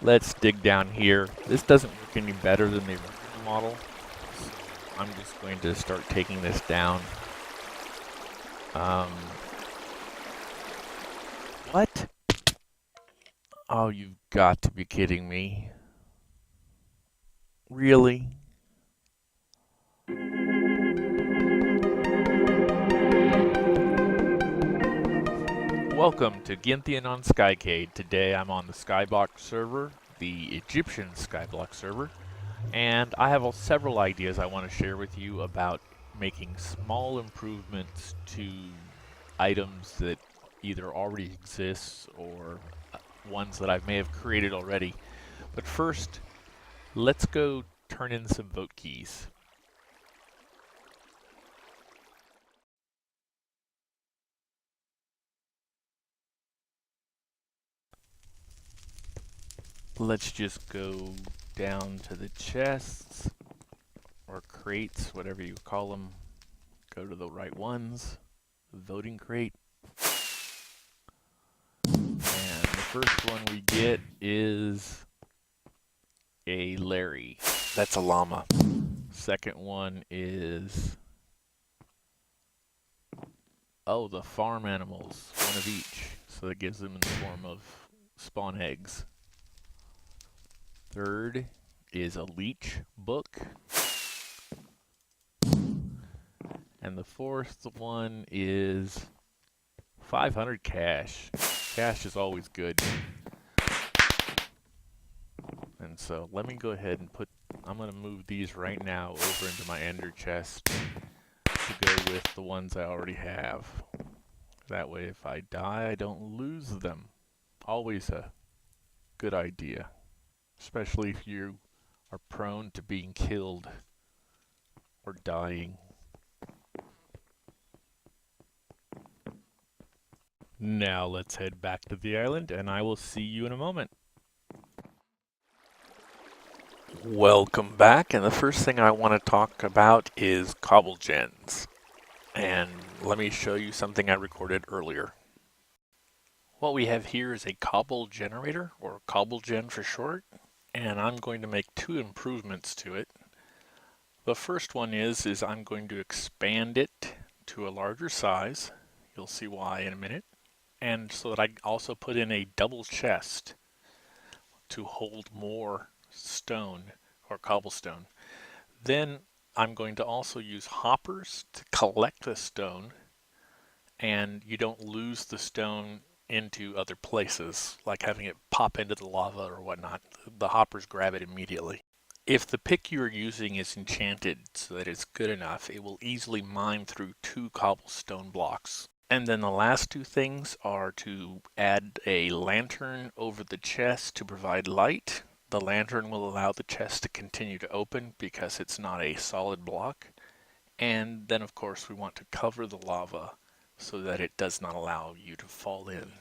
Let's dig down here. This doesn't look any better than the original model, so I'm just going to start taking this down. What? Oh, you've got to be kidding me. Really? Welcome to Ginthian on Skycade. Today I'm on the Skyblock server, the Egyptian Skyblock server, and I have several ideas I want to share with you about making small improvements to items that either already exist or ones that I may have created already. But first, let's go turn in some vote keys. Let's just go down to the chests, or crates, whatever you call them. Go to the right ones. Voting crate. And the first one we get is a Larry. That's a llama. Second one is, oh, the farm animals. One of each. So that gives them in the form of spawn eggs. Third is a leech book. And the fourth one is 500 cash. Cash is always good. And so let me go ahead and I'm going to move these right now over into my ender chest to go with the ones I already have. That way if I die, I don't lose them. Always a good idea, especially if you are prone to being killed or dying. Now let's head back to the island and I will see you in a moment. Welcome back, and the first thing I want to talk about is Cobble Gens. And let me show you something I recorded earlier. What we have here is a Cobble Generator, or Cobble Gen for short, and I'm going to make two improvements to it. The first one is I'm going to expand it to a larger size. You'll see why in a minute. And so that I also put in a double chest to hold more stone or cobblestone. Then I'm going to also use hoppers to collect the stone, and you don't lose the stone into other places, like having it pop into the lava or whatnot. The hoppers grab it immediately. If the pick you're using is enchanted so that it's good enough, it will easily mine through 2 cobblestone blocks. And then the last two things are to add a lantern over the chest to provide light. The lantern will allow the chest to continue to open because it's not a solid block. And then of course we want to cover the lava so that it does not allow you to fall in.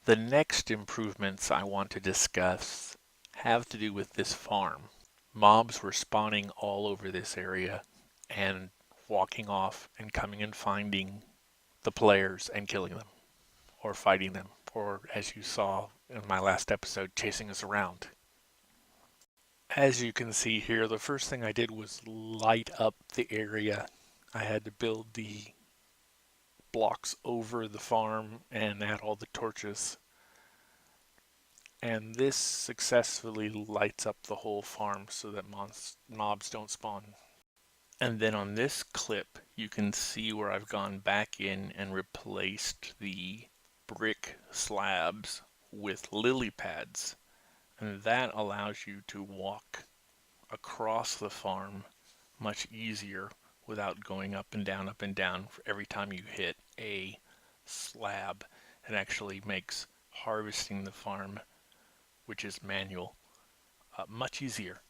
The next improvements I want to discuss have to do with this farm. Mobs were spawning all over this area and walking off and coming and finding the players and killing them, or fighting them, or as you saw in my last episode, chasing us around. As you can see here, the first thing I did was light up the area. I had to build the blocks over the farm and add all the torches. And this successfully lights up the whole farm so that mobs don't spawn. And then on this clip, you can see where I've gone back in and replaced the brick slabs with lily pads. And that allows you to walk across the farm much easier without going up and down every time you hit a slab. It actually makes harvesting the farm, which is manual, much easier.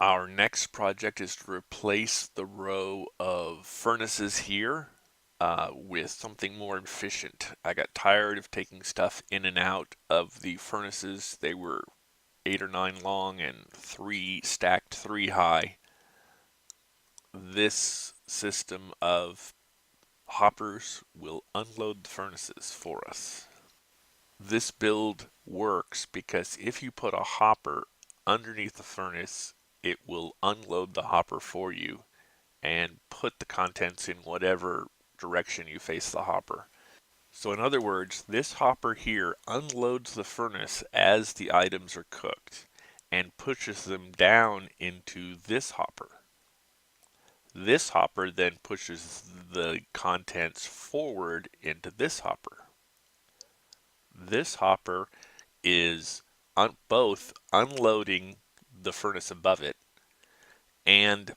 Our next project is to replace the row of furnaces here with something more efficient. I got tired of taking stuff in and out of the furnaces. They were 8 or 9 long and 3 stacked 3 high. This system of hoppers will unload the furnaces for us. This build works because if you put a hopper underneath the furnace, it will unload the hopper for you and put the contents in whatever direction you face the hopper. So in other words, this hopper here unloads the furnace as the items are cooked and pushes them down into this hopper. This hopper then pushes the contents forward into this hopper. This hopper is both unloading the furnace above it and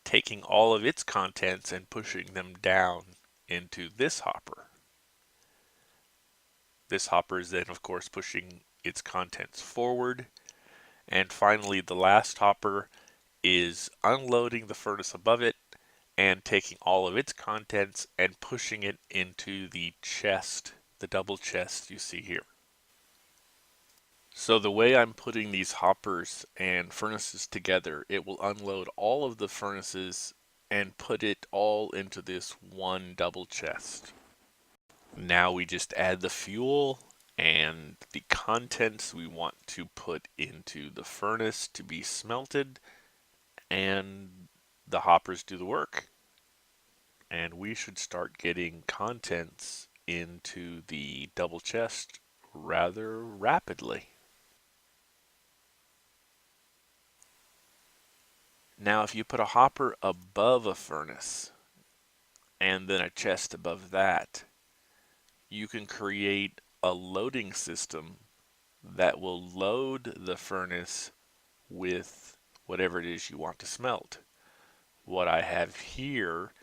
taking all of its contents and pushing them down into this hopper. This hopper is then, of course, pushing its contents forward. And finally, the last hopper is unloading the furnace above it and taking all of its contents and pushing it into the chest, the double chest you see here. So the way I'm putting these hoppers and furnaces together, it will unload all of the furnaces and put it all into this one double chest. Now we just add the fuel and the contents we want to put into the furnace to be smelted, and the hoppers do the work. And we should start getting contents into the double chest rather rapidly. Now if you put a hopper above a furnace and then a chest above that, you can create a loading system that will load the furnace with whatever it is you want to smelt. What I have here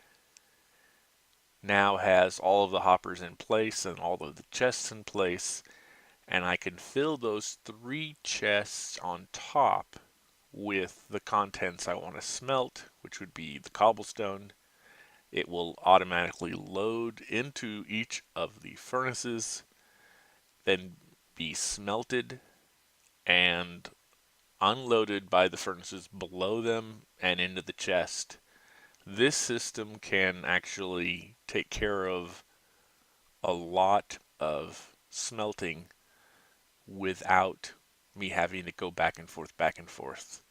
now has all of the hoppers in place and all of the chests in place, and I can fill those 3 chests on top with the contents I want to smelt, which would be the cobblestone. It will automatically load into each of the furnaces, then be smelted and unloaded by the furnaces below them and into the chest. This system can actually take care of a lot of smelting without me having to go back and forth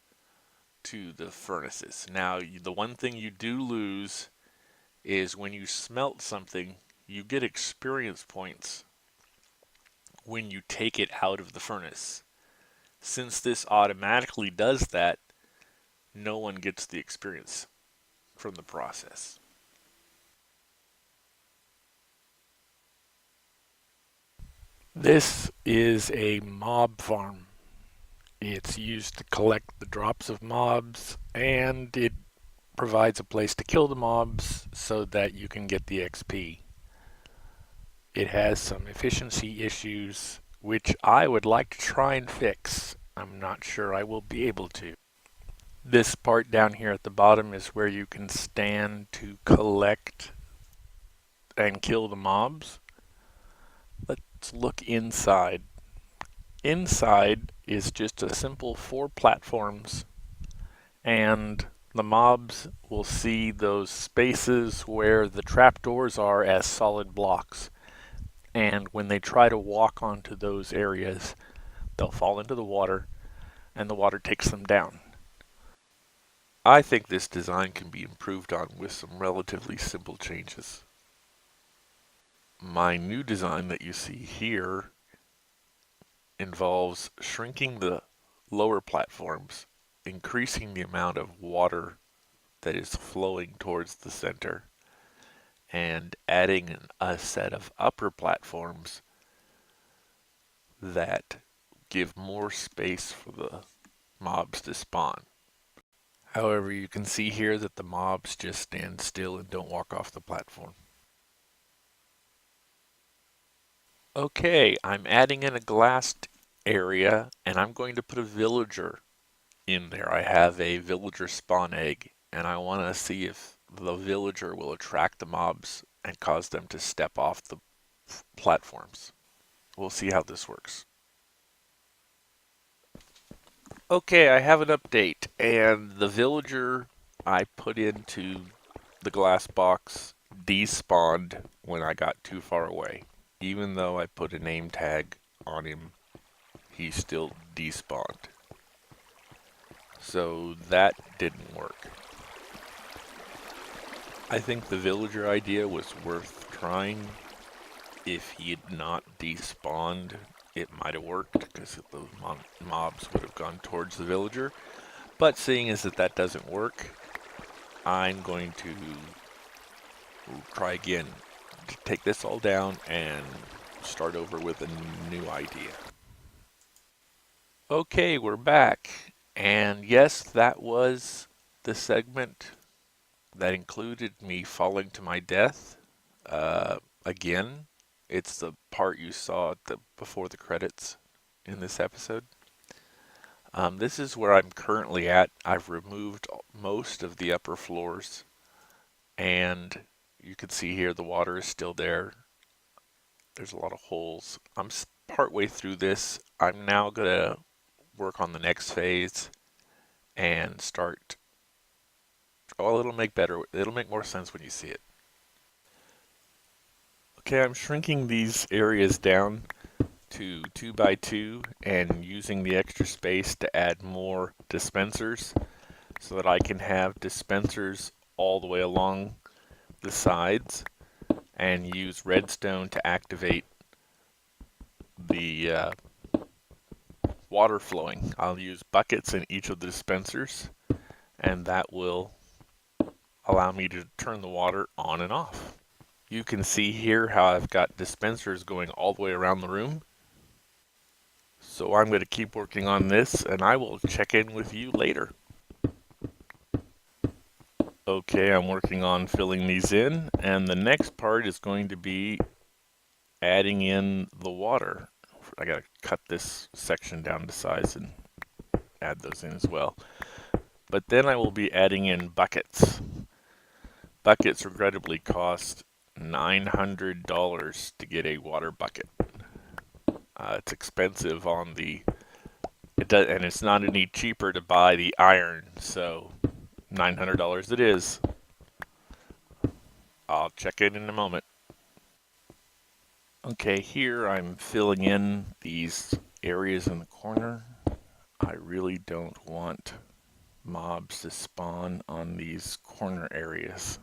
to the furnaces. Now, the one thing you do lose is when you smelt something, you get experience points when you take it out of the furnace. Since this automatically does that, no one gets the experience from the process. This is a mob farm. It's used to collect the drops of mobs, and it provides a place to kill the mobs so that you can get the XP. It has some efficiency issues, which I would like to try and fix. I'm not sure I will be able to. This part down here at the bottom is where you can stand to collect and kill the mobs. Let's look inside. Inside is just a simple 4 platforms, and the mobs will see those spaces where the trapdoors are as solid blocks. And when they try to walk onto those areas, they'll fall into the water, and the water takes them down. I think this design can be improved on with some relatively simple changes. My new design that you see here involves shrinking the lower platforms, increasing the amount of water that is flowing towards the center, and adding a set of upper platforms that give more space for the mobs to spawn. However, you can see here that the mobs just stand still and don't walk off the platform. Okay, I'm adding in a glassed area, and I'm going to put a villager in there. I have a villager spawn egg, and I want to see if the villager will attract the mobs and cause them to step off the platforms. We'll see how this works. Okay, I have an update, and the villager I put into the glass box despawned when I got too far away, even though I put a name tag on him, he still despawned. So that didn't work. I think the villager idea was worth trying. If he had not despawned, it might have worked because those mobs would have gone towards the villager. But seeing as that doesn't work, I'm going to try again to take this all down and start over with a new idea. Okay, we're back. And yes, that was the segment that included me falling to my death. Again, it's the part you saw before the credits in this episode. This is where I'm currently at. I've removed most of the upper floors, and you can see here the water is still there. There's a lot of holes. I'm partway through this. I'm now going to work on the next phase and start. Oh, it'll make more sense when you see it. Okay, I'm shrinking these areas down to 2 by 2 and using the extra space to add more dispensers so that I can have dispensers all the way along the sides and use redstone to activate the water flowing. I'll use buckets in each of the dispensers, and that will allow me to turn the water on and off. You can see here how I've got dispensers going all the way around the room. So I'm going to keep working on this, and I will check in with you later. Okay, I'm working on filling these in, and the next part is going to be adding in the water. I got to cut this section down to size and add those in as well. But then I will be adding in buckets. Buckets regrettably cost $900 to get a water bucket. It's expensive on and it's not any cheaper to buy the iron, so $900 it is. I'll check in a moment. Okay, here I'm filling in these areas in the corner. I really don't want mobs to spawn on these corner areas.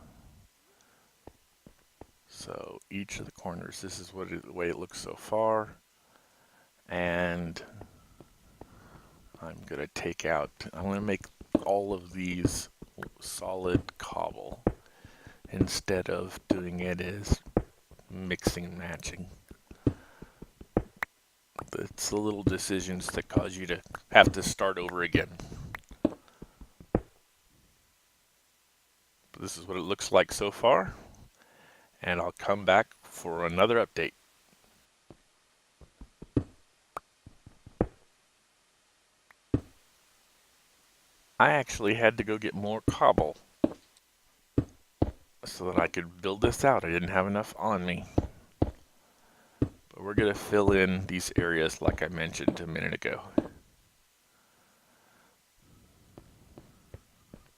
So each of the corners, this is the way it looks so far. And I'm going to make all of these solid cobble instead of doing it as mixing and matching. It's the little decisions that cause you to have to start over again. But this is what it looks like so far, and I'll come back for another update. I actually had to go get more cobble so that I could build this out. I didn't have enough on me. But we're going to fill in these areas like I mentioned a minute ago.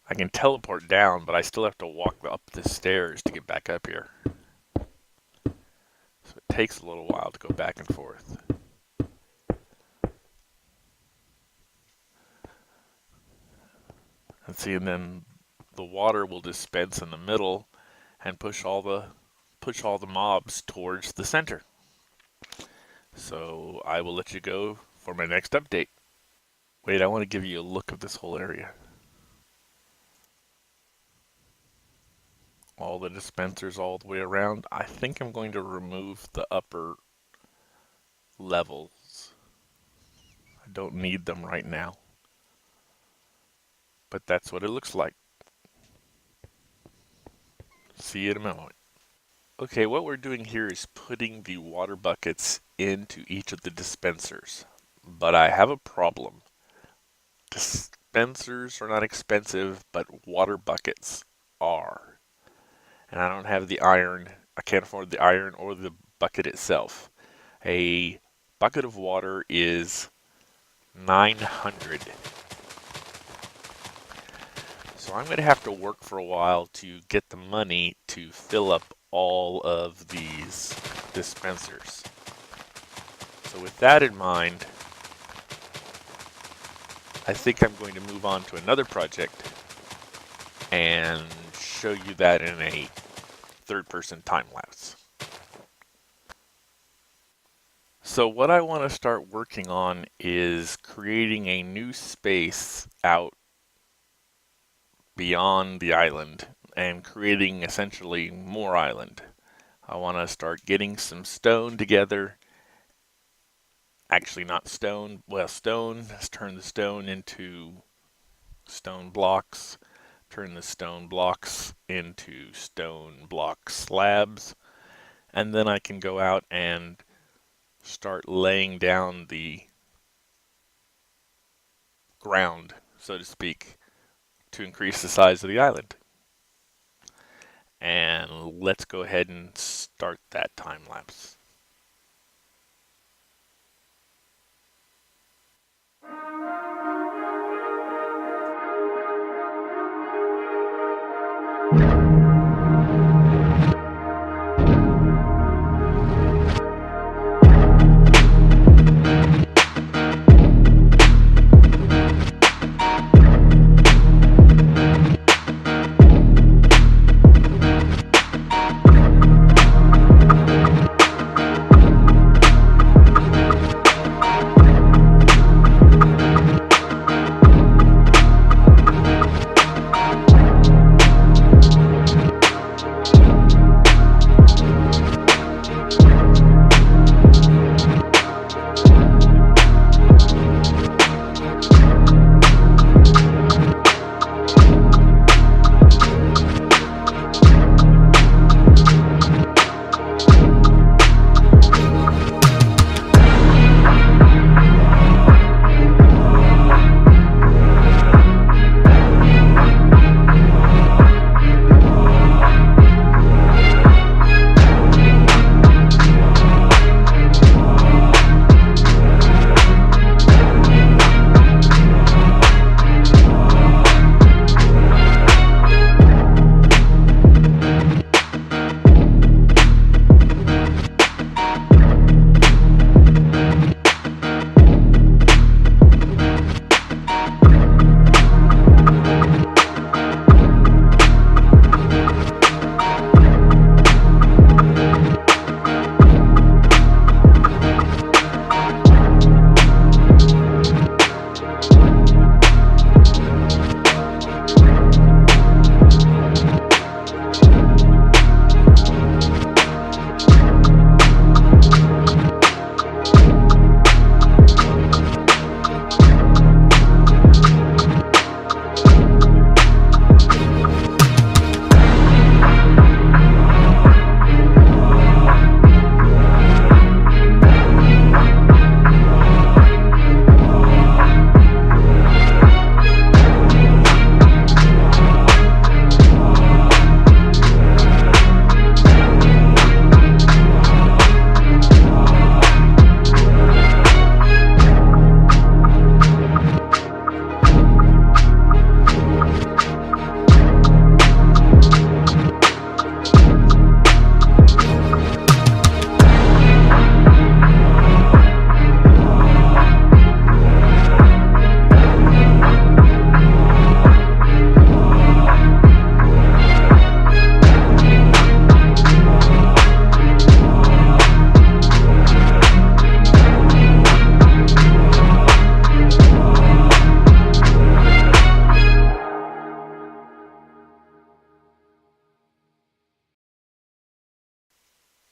I can teleport down, but I still have to walk up the stairs to get back up here. So it takes a little while to go back and forth. And see, and then the water will dispense in the middle and push all the mobs towards the center. So I will let you go for my next update. Wait, I want to give you a look of this whole area. All the dispensers all the way around. I think I'm going to remove the upper levels. I don't need them right now. But that's what it looks like. See you in a moment. Okay, what we're doing here is putting the water buckets into each of the dispensers. But I have a problem. Dispensers are not expensive, but water buckets are. And I don't have the iron. I can't afford the iron or the bucket itself. A bucket of water is $900. So I'm going to have to work for a while to get the money to fill up all of these dispensers. So with that in mind, I think I'm going to move on to another project and show you that in a third-person time-lapse. So what I want to start working on is creating a new space out beyond the island and creating essentially more island. I want to start getting some stone together. Actually not stone, well stone. Let's turn the stone into stone blocks. Turn the stone blocks into stone block slabs. And then I can go out and start laying down the ground, so to speak, to increase the size of the island. And let's go ahead and start that time lapse.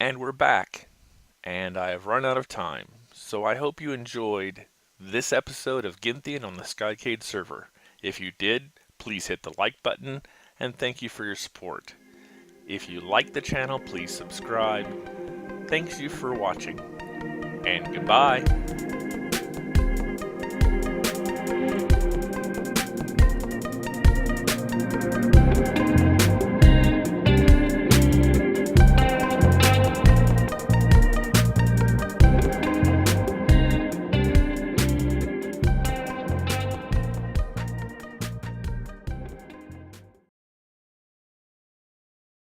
And we're back, and I have run out of time, so I hope you enjoyed this episode of Ginthian on the Skycade server. If you did, please hit the like button, and thank you for your support. If you like the channel, please subscribe. Thanks you for watching, and goodbye.